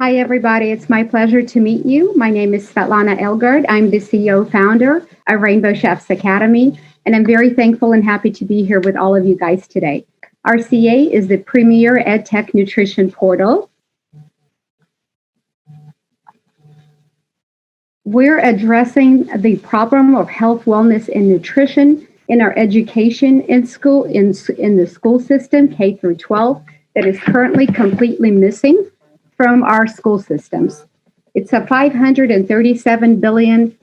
Hi, everybody. It's my pleasure to meet you. My name is Svetlana Elgard. I'm the CEO founder of Rainbow Chefs Academy, and I'm very thankful and happy to be here with all of you guys today. RCA is the premier EdTech nutrition portal. We're addressing the problem of health, wellness, and nutrition in our education in school, in the school system, K through 12, that is currently completely missing from our school systems. It's a $537 billion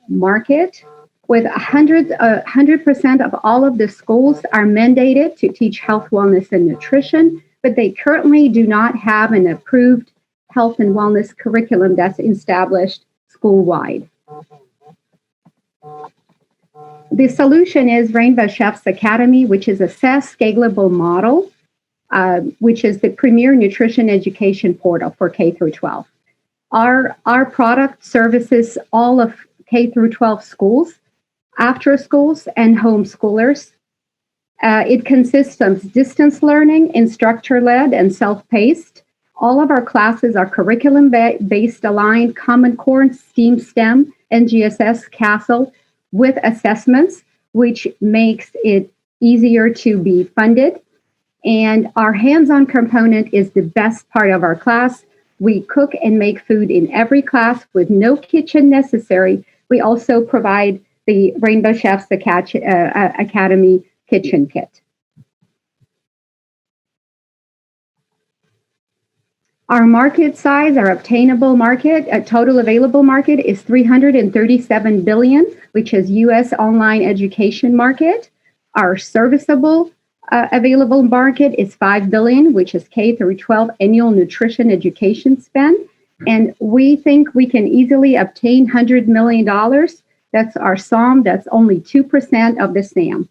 market with 100% of all of the schools are mandated to teach health, wellness, and nutrition, but they currently do not have an approved health and wellness curriculum that's established school-wide. The solution is Rainbow Chefs Academy, which is a SaaS scalable model, which is the premier nutrition education portal for K through 12. Our product services all of K through 12 schools, after schools, and homeschoolers. It consists of distance learning, instructor-led, and self-paced. All of our classes are curriculum-based, aligned, Common Core, STEAM, STEM, NGSS, CASEL, with assessments, which makes it easier to be funded. And our hands-on component is the best part of our class. We cook and make food in every class with no kitchen necessary. We also provide the Rainbow Chefs Academy kitchen kit. Our market size, our obtainable market, total available market is $337 billion, which is U.S. online education market. Our serviceable available market is $5 billion, which is K through 12 annual nutrition education spend. And we think we can easily obtain $100 million. That's our SOM. That's only 2% of the SAM.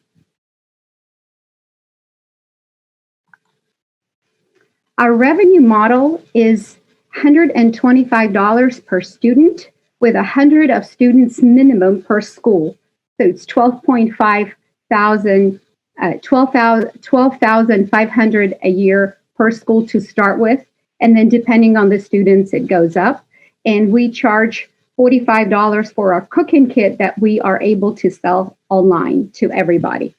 Our revenue model is $125 per student with 100 of students minimum per school. So it's $12,500 a year per school to start with. And then depending on the students, it goes up. And we charge $45 for our cooking kit that we are able to sell online to everybody.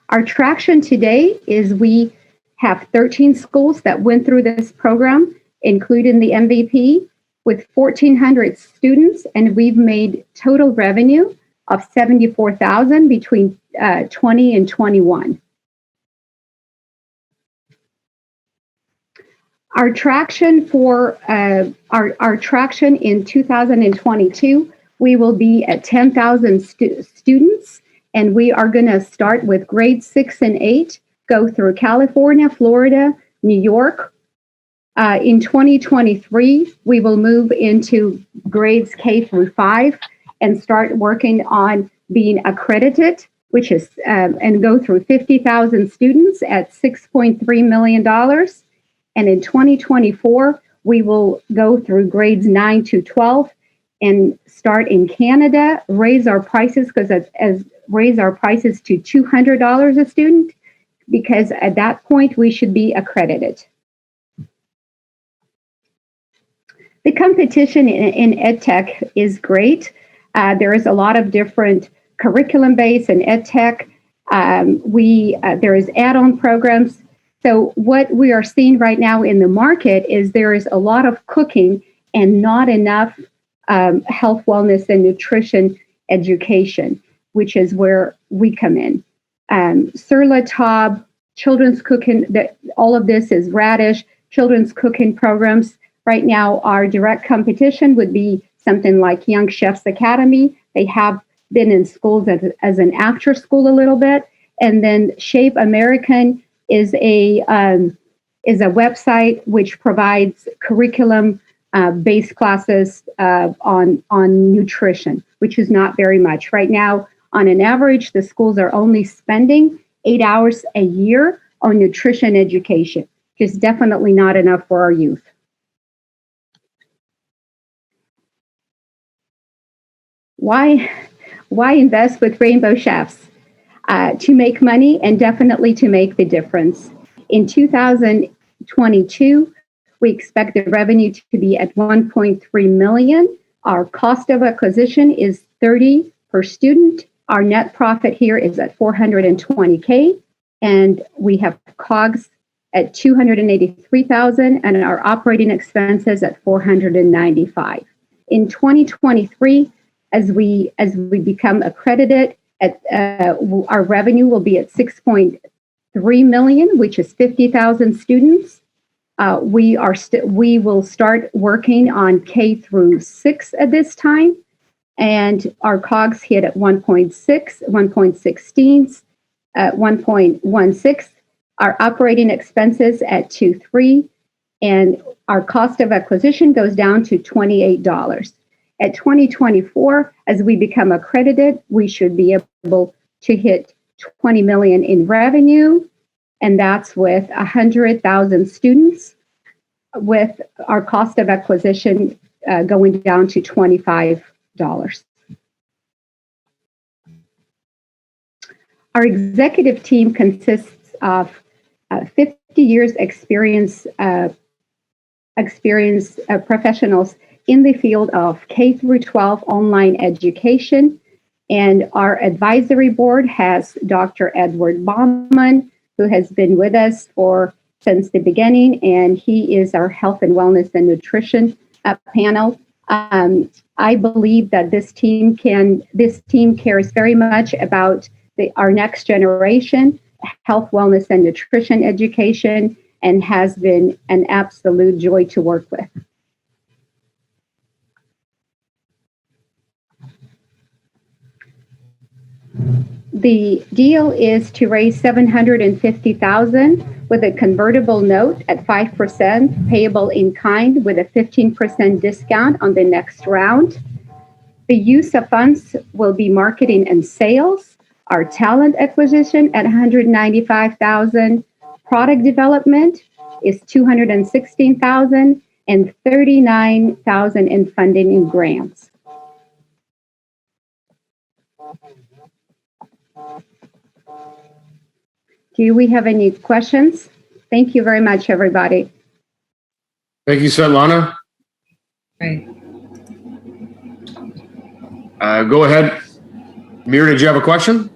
Our traction today is we have 13 schools that went through this program, including the MVP, with 1,400 students, and we've made total revenue of $74,000 between 20 and 21. Our traction for our traction in 2022, we will be at 10,000 students. And we are going to start with grades 6 and 8, go through California, Florida, New York. In 2023, we will move into grades K through 5 and start working on being accredited, which is, and go through 50,000 students at $6.3 million. And in 2024, we will go through grades 9 to 12 and start in Canada, raise our prices raise our prices to $200 a student, because at that point we should be accredited. The competition in EdTech is great. There is a lot of different curriculum-based and EdTech. There is add-on programs. So what we are seeing right now in the market is there is a lot of cooking and not enough health, wellness, and nutrition education, which is where we come in. Sur La Table, children's cooking, all of this is Radish, children's cooking programs. Right now, our direct competition would be something like Young Chefs Academy. They have been in schools as an after school a little bit. And then Shape American is a website which provides curriculum based classes on nutrition, which is not very much. Right now, on an average, the schools are only spending 8 hours a year on nutrition education, which is definitely not enough for our youth. Why invest with Rainbow Chefs? To make money and definitely to make the difference. In 2000, 2022, we expect the revenue to be at 1.3 million. Our cost of acquisition is $30 per student. Our net profit here is at $420K, and we have COGS at $283,000, and our operating expenses at $495. In 2023, as we become accredited, our revenue will be at 6.3 million, which is 50,000 students. We will start working on K through 6 at this time, and our COGS hit at 1.16, 1.16. Our operating expenses at 2.3, and our cost of acquisition goes down to $28. At 2024, as we become accredited, we should be able to hit 20 million in revenue, and that's with 100,000 students, with our cost of acquisition going down to $25. Our executive team consists of 50 years experience professionals in the field of K through 12 online education. And our advisory board has Dr. Edward Bauman, who has been with us since the beginning, and he is our health and wellness and nutrition panel. I believe that this team cares very much about our next generation, health, wellness, and nutrition education, and has been an absolute joy to work with. The deal is to raise $750,000 with a convertible note at 5% payable in kind with a 15% discount on the next round. The use of funds will be marketing and sales, our talent acquisition at $195,000, product development is $216,000, and $39,000 in funding and grants. Do we have any questions? Thank you very much, everybody. Thank you, Svetlana. Right. Go ahead. Mira, did you have a question?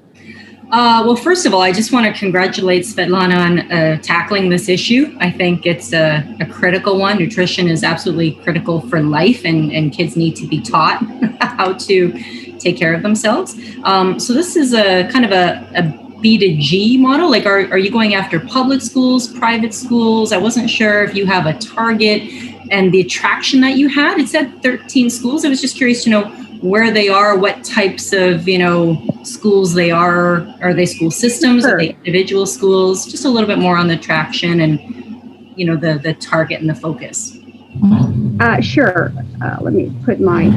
Well, first of all, I just want to congratulate Svetlana on tackling this issue. I think it's a critical one. Nutrition is absolutely critical for life, and kids need to be taught how to take care of themselves. So this is a kind of a B2G model. Like, are you going after public schools, private schools? I wasn't sure if you have a target and the attraction that you had. It said 13 schools. I was just curious to know where they are, what types of, schools they are. Are they school systems? Sure. Are they individual schools? Just a little bit more on the traction and, the target and the focus. Sure. Let me put my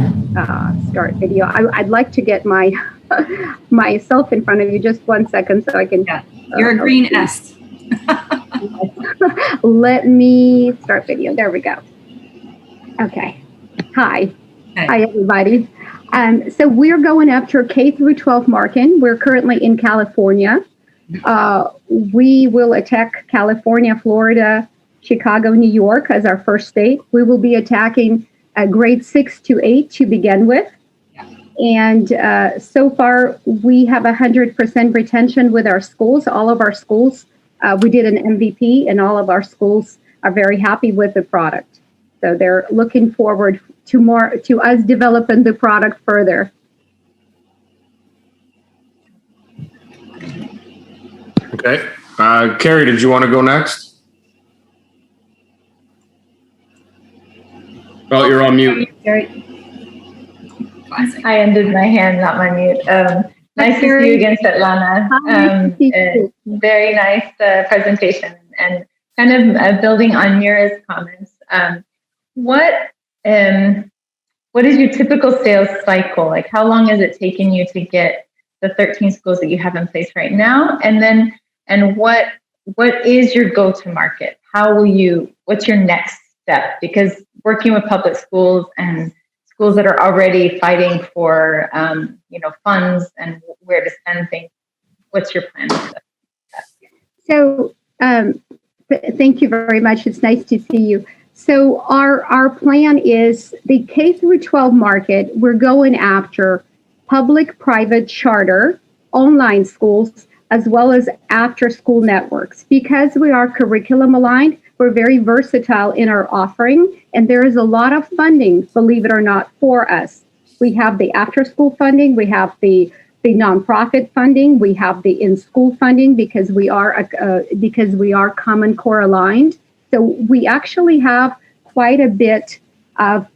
start video. I'd like to get myself in front of you just 1 second so I can. Yeah. You're a green S. Let me start video. There we go. Okay. Hi. Hi, everybody. So we're going after K through 12 marketing. We're currently in California. We will attack California, Florida, Chicago, New York as our first state. We will be attacking grade 6 to 8 to begin with. And so far, we have 100% retention with our schools. All of our schools, we did an MVP, and all of our schools are very happy with the product. So they're looking forward to us developing the product further. Okay. Carrie, did you want to go next? Oh, you're on mute. I ended my hand, not my mute. Nice to see you again, Svetlana. Very nice presentation, and kind of building on Mira's comments. What is your typical sales cycle? Like, how long has it taken you to get the 13 schools that you have in place right now? And what is your go-to market? What's your next step? Because working with public schools and schools that are already fighting for, funds and where to spend things, what's your plan? So Thank you very much. It's nice to see you. So our plan is the K through 12 market. We're going after public, private, charter, online schools, as well as after school networks. Because we are curriculum aligned, we're very versatile in our offering, and there is a lot of funding, believe it or not, for us. We have the after school funding, we have the nonprofit funding, we have the in-school funding because we are Common Core aligned. So we actually have quite a bit of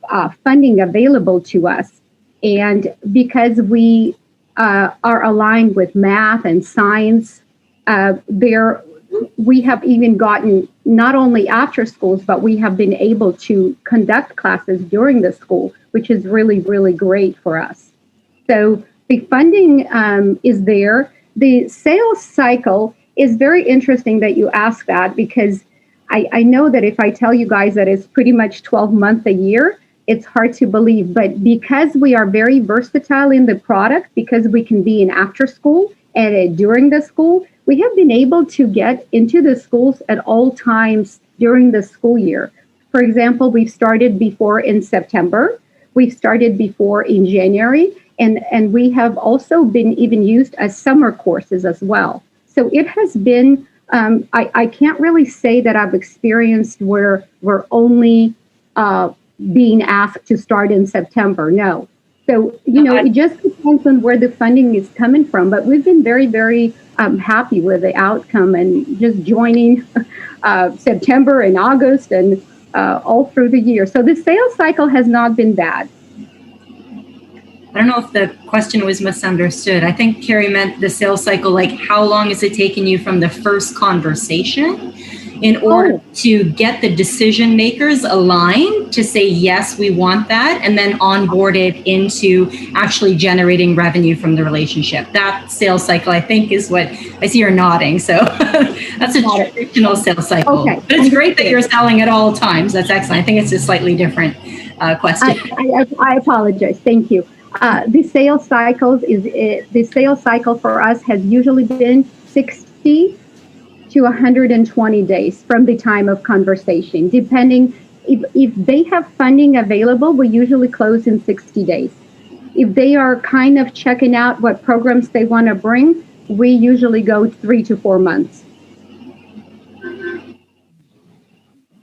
funding available to us. And because we are aligned with math and science, we have even gotten not only after schools, but we have been able to conduct classes during the school, which is really, really great for us. So the funding is there. The sales cycle is very interesting that you ask that, because I know that if I tell you guys that it's pretty much 12 months a year, it's hard to believe. But because we are very versatile in the product, because we can be in after school and during the school, we have been able to get into the schools at all times during the school year. For example, we've started before in September, we've started before in January, and we have also been even used as summer courses as well. So it has been, I can't really say that I've experienced where we're only being asked to start in September. No. So, it just depends on where the funding is coming from. But we've been very, very happy with the outcome, and just joining September and August and all through the year. So the sales cycle has not been bad. I don't know if the question was misunderstood. I think Carrie meant the sales cycle, like how long is it taking you from the first conversation in order to get the decision makers aligned to say, yes, we want that, and then onboard it into actually generating revenue from the relationship. That sales cycle, I think, is what I see you're nodding. So that's a traditional sales cycle. Okay. But it's great that you're selling at all times. That's excellent. I think it's a slightly different question. I apologize. Thank you. The sales cycle for us has usually been 60 to 120 days from the time of conversation. Depending, if they have funding available, we usually close in 60 days. If they are kind of checking out what programs they want to bring, we usually go 3 to 4 months.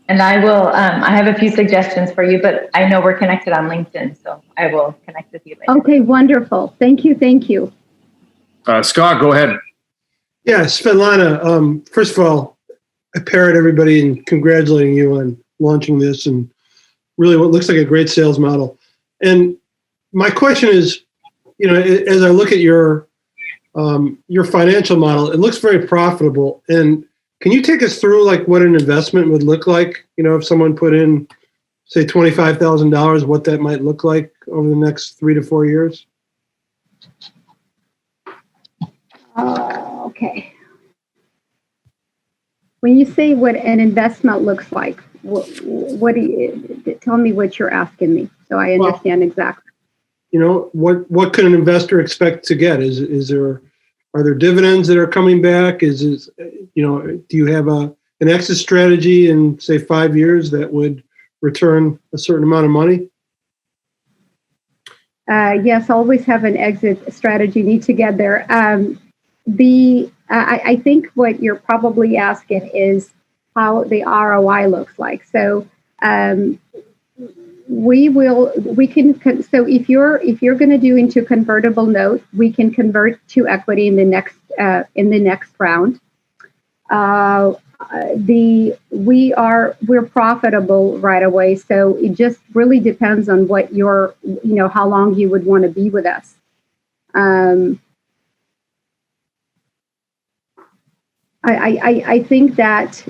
And I will, I have a few suggestions for you, but I know we're connected on LinkedIn, so I will connect with you later. Okay, wonderful. Thank you. Thank you. Scott, go ahead. Yeah, Svetlana, first of all, I parrot everybody in congratulating you on launching this and really what looks like a great sales model. And my question is, as I look at your financial model, it looks very profitable. And can you take us through like what an investment would look like? If someone put in, say, $25,000, what that might look like over the next 3 to 4 years? Okay. When you say what an investment looks like, what do you tell me what you're asking me so I understand exactly? What can an investor expect to get? Are there dividends that are coming back? Do you have an exit strategy in say 5 years that would return a certain amount of money? Yes, always have an exit strategy. Need to get there. I think what you're probably asking is how the ROI looks like. So so if you're going to do into convertible note, we can convert to equity in the next round. We're profitable right away. So it just really depends on what how long you would want to be with us. I think that,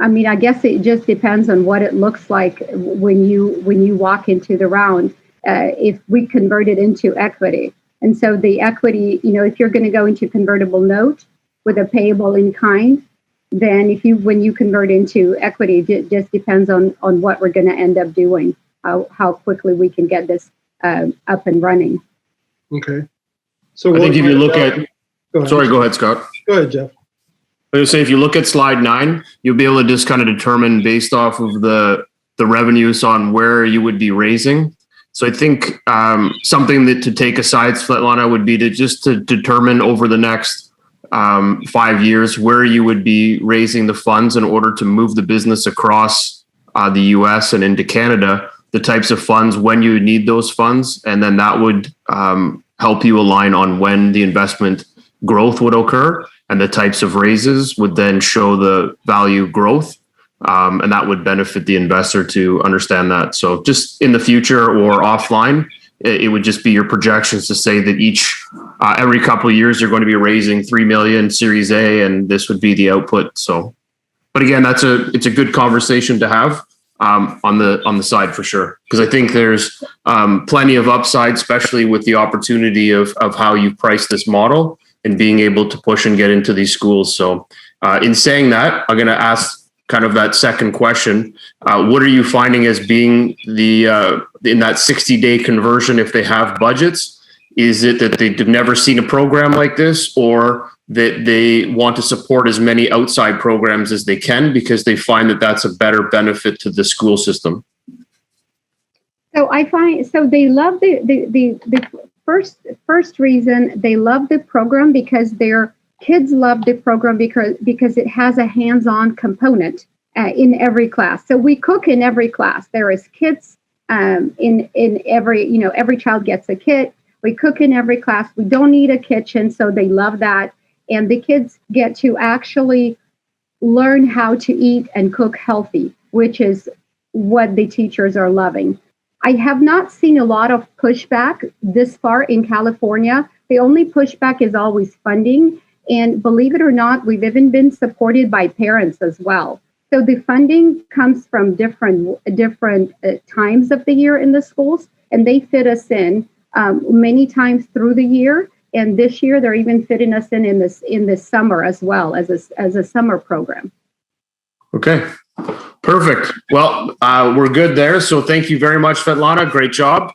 I guess it just depends on what it looks like when you walk into the round, if we convert it into equity. And so the equity, if you're going to go into convertible note with a payable in kind, then when you convert into equity, it just depends on what we're going to end up doing, how quickly we can get this up and running. Okay. So I think if you look at, sorry, go ahead, Scott. Go ahead, Jeff. I would say if you look at slide 9, you'll be able to just kind of determine based off of the revenues on where you would be raising. So I think something that to take aside, Svetlana, would be to determine over the next 5 years where you would be raising the funds in order to move the business across the US and into Canada, the types of funds, when you need those funds, and then that would help you align on when the investment growth would occur, and the types of raises would then show the value growth. And that would benefit the investor to understand that. So just in the future or offline, it would just be your projections to say that every couple of years you're going to be raising 3 million Series A, and this would be the output. So, but again, it's a good conversation to have on the side for sure, because I think there's plenty of upside, especially with the opportunity of how you price this model and being able to push and get into these schools. So, in saying that, I'm going to ask kind of that second question. What are you finding as being in that 60-day conversion, if they have budgets? Is it that they've never seen a program like this, or that they want to support as many outside programs as they can because they find that that's a better benefit to the school system? So I find, they love the first reason they love the program because their kids love the program because it has a hands-on component in every class. So we cook in every class. There is kits in every, every child gets a kit. We cook in every class. We don't need a kitchen, so they love that. And the kids get to actually learn how to eat and cook healthy, which is what the teachers are loving. I have not seen a lot of pushback this far in California. The only pushback is always funding. And believe it or not, we've even been supported by parents as well. So the funding comes from different times of the year in the schools, and they fit us in many times through the year. And this year, they're even fitting us in this summer as well as a summer program. Okay, perfect. Well, we're good there. So thank you very much, Svetlana. Great job.